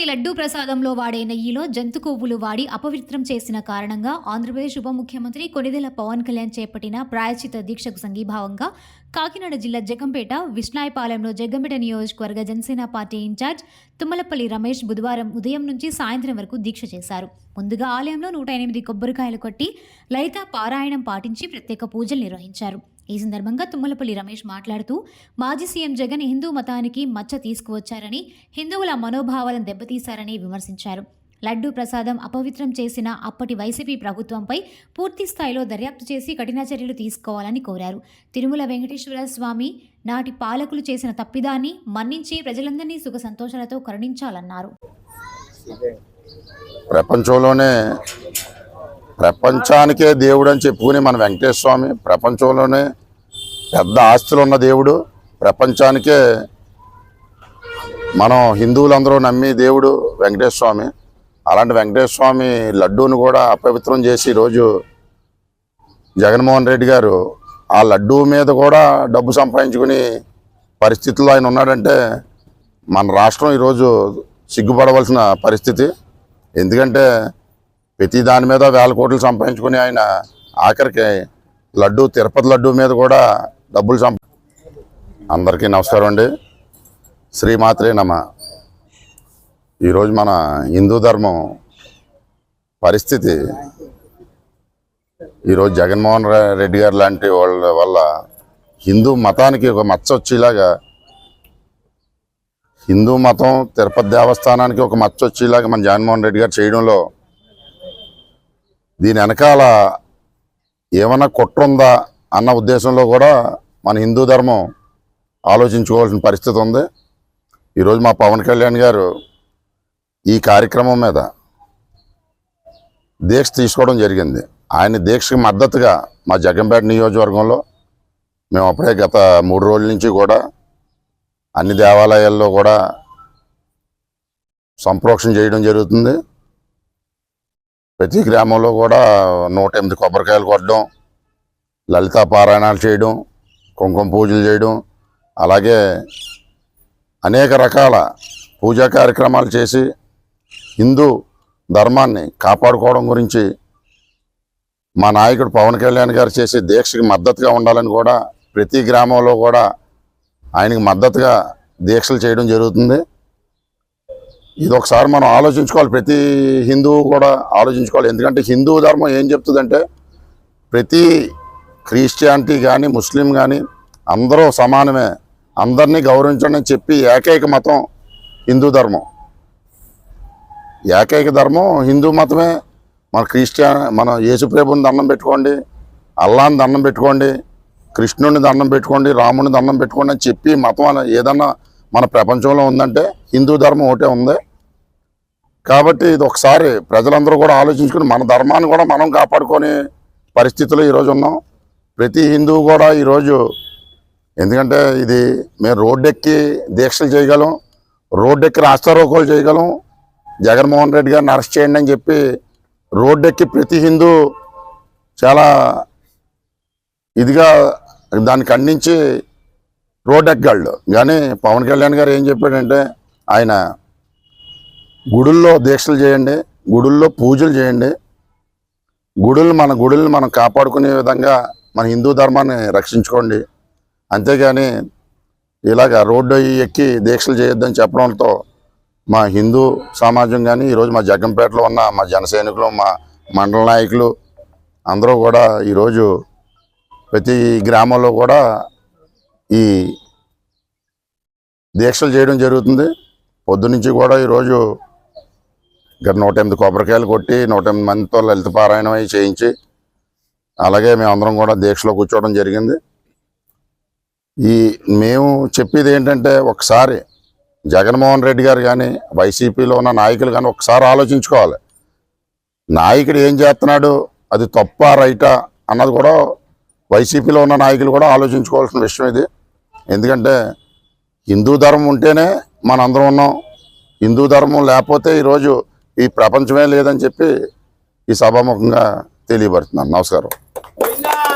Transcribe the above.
తిరుపతి లడ్డూ ప్రసాదంలో వాడే నెయ్యిలో జంతు కొవ్వులు వాడి అపవిత్రం చేసిన కారణంగా ఆంధ్రప్రదేశ్ ఉప ముఖ్యమంత్రి కొణిదెల పవన్ కళ్యాణ్ చేపట్టిన ప్రాయశ్చిత దీక్షకు సంఘీభావంగా కాకినాడ జిల్లా జగంపేట విష్ణాయపాలెంలో జగంపేట నియోజకవర్గ జనసేన పార్టీ ఇన్ఛార్జ్ తుమ్మలపల్లి రమేష్ బుధవారం ఉదయం నుంచి సాయంత్రం వరకు దీక్ష చేశారు. ముందుగా ఆలయంలో 108 కొబ్బరికాయలు కొట్టి లలిత పారాయణం పాటించి ప్రత్యేక పూజలు నిర్వహించారు. ఈ సందర్భంగా తుమ్మలపల్లి రమేష్ మాట్లాడుతూ మాజీ సీఎం జగన్ హిందూ మతానికి మచ్చ తీసుకువచ్చారని, హిందువుల మనోభావాలను దెబ్బతీశారని విమర్శించారు. లడ్డూ ప్రసాదం అపవిత్రం చేసిన అప్పటి వైసీపీ ప్రభుత్వంపై పూర్తి స్థాయిలో దర్యాప్తు చేసి కఠిన చర్యలు తీసుకోవాలని కోరారు. తిరుమల వెంకటేశ్వర స్వామి నాటి పాలకులు చేసిన తప్పిదాన్ని మన్నించి ప్రజలందరినీ సుఖ సంతోషాలతో కరుణించాలన్నారు. ప్రపంచానికే దేవుడు అని చెప్పుకుని మన వెంకటేశ్వర స్వామి ప్రపంచంలోనే పెద్ద ఆస్తులు ఉన్న దేవుడు. ప్రపంచానికే మనం హిందువులందరూ నమ్మి దేవుడు వెంకటేశ్వర స్వామి. అలాంటి వెంకటేశ్వర స్వామి లడ్డూను కూడా అపవిత్రం చేసి ఈరోజు జగన్మోహన్ రెడ్డి గారు ఆ లడ్డూ మీద కూడా డబ్బు సంపాదించుకుని పరిస్థితుల్లో ఆయన ఉన్నాడంటే మన రాష్ట్రం ఈరోజు సిగ్గుపడవలసిన పరిస్థితి. ఎందుకంటే ప్రతి దాని మీద వేల కోట్లు సంపాదించుకుని ఆయన ఆఖరికి లడ్డు తిరుపతి లడ్డు మీద కూడా డబ్బులు అందరికీ నమస్కారం అండి. శ్రీమాత్రే నమ. ఈరోజు మన హిందూ ధర్మం పరిస్థితి ఈరోజు జగన్మోహన్ రెడ్డి గారు లాంటి వాళ్ళ వల్ల హిందూ మతానికి ఒక మచ్చ వచ్చేలాగా, హిందూ మతం తిరుపతి దేవస్థానానికి ఒక మచ్చ వచ్చేలాగా మన జగన్మోహన్ రెడ్డి గారు చేయడంలో దీని వెనకాల ఏమన్నా కుట్రుందా అన్న ఉద్దేశంలో కూడా మన హిందూ ధర్మం ఆలోచించుకోవాల్సిన పరిస్థితి ఉంది. ఈరోజు మా పవన్ కళ్యాణ్ గారు ఈ కార్యక్రమం మీద దీక్ష తీసుకోవడం జరిగింది. ఆయన దీక్షకి మద్దతుగా మా జగంపేట నియోజకవర్గంలో మేము అప్పుడే గత 3 రోజుల నుంచి కూడా అన్ని దేవాలయాల్లో కూడా సంప్రోక్షణ చేయడం జరుగుతుంది. ప్రతి గ్రామంలో కూడా 108 కొబ్బరికాయలు కొట్టడం, లలితా పారాయణాలు చేయడం, కుంకుమ పూజలు చేయడం, అలాగే అనేక రకాల పూజా కార్యక్రమాలు చేసి హిందూ ధర్మాన్ని కాపాడుకోవడం గురించి మా నాయకుడు పవన్ కళ్యాణ్ గారు చేసే దీక్షకి మద్దతుగా ఉండాలని కూడా ప్రతి గ్రామంలో కూడా ఆయనకి మద్దతుగా దీక్షలు చేయడం జరుగుతుంది. ఇది ఒకసారి మనం ఆలోచించుకోవాలి, ప్రతి హిందువు కూడా ఆలోచించుకోవాలి. ఎందుకంటే హిందూ ధర్మం ఏం చెప్తుందంటే ప్రతి క్రిస్టియానిటీ కానీ ముస్లిం కానీ అందరూ సమానమే, అందరినీ గౌరవించండి అని చెప్పి ఏకైక మతం హిందూ ధర్మం. ఏకైక ధర్మం హిందూ మతమే. మన యేసుప్రభుని దండం పెట్టుకోండి, అల్లాని దండం పెట్టుకోండి, కృష్ణుని దండం పెట్టుకోండి, రాముని దండం పెట్టుకోండి అని చెప్పి మతం ఏదన్నా మన ప్రపంచంలో ఉందంటే హిందూ ధర్మం ఒకటే ఉంది. కాబట్టి ఇది ఒకసారి ప్రజలందరూ కూడా ఆలోచించుకుని మన ధర్మాన్ని కూడా మనం కాపాడుకునే పరిస్థితుల్లో ఈరోజు ఉన్నాం. ప్రతి హిందువు కూడా ఈరోజు, ఎందుకంటే ఇది మేము రోడ్డెక్కి దీక్షలు చేయగలం, రోడ్డెక్కి రాస్తారోకోలు చేయగలం, జగన్మోహన్ రెడ్డి గారిని అరెస్ట్ చేయండి అని చెప్పి రోడ్డెక్కి ప్రతి హిందూ చాలా ఇదిగా దాన్ని ఖండించి రోడ్డెక్కగలడు. కానీ పవన్ కళ్యాణ్ గారు ఏం చెప్పాడంటే ఆయన గుడుల్లో దీక్షలు చేయండి, గుడుల్లో పూజలు చేయండి, మన గుడుల్ని మనం కాపాడుకునే విధంగా మన హిందూ ధర్మాన్ని రక్షించుకోండి, అంతేగాని ఇలాగ రోడ్డు ఎక్కి దీక్షలు చేయొద్దని చెప్పడంతో మా హిందూ సమాజం కానీ ఈరోజు మా జగంపేటలో ఉన్న మా జన సైనికులు, మా మండల నాయకులు అందరూ కూడా ఈరోజు ప్రతి గ్రామంలో కూడా ఈ దీక్షలు చేయడం జరుగుతుంది. పొద్దునుంచి కూడా ఈరోజు 108 కొబ్బరికాయలు కొట్టి 108 మందితో లలిత పారాయణం అవి చేయించి అలాగే మేమందరం కూడా దీక్షలో కూర్చోవడం జరిగింది. మేము చెప్పేది ఏంటంటే ఒకసారి జగన్మోహన్ రెడ్డి గారు కానీ వైసీపీలో ఉన్న నాయకులు కానీ ఒకసారి ఆలోచించుకోవాలి. నాయకుడు ఏం చేస్తున్నాడు, అది తప్పా రైటా అన్నది కూడా వైసీపీలో ఉన్న నాయకులు కూడా ఆలోచించుకోవాల్సిన విషయం ఇది. ఎందుకంటే హిందూ ధర్మం ఉంటేనే మనందరం ఉన్నాం, హిందూ ధర్మం లేకపోతే ఈరోజు ఈ ప్రపంచమే లేదని చెప్పి ఈ సభాముఖంగా తెలియబడుతున్నాను. నమస్కారం.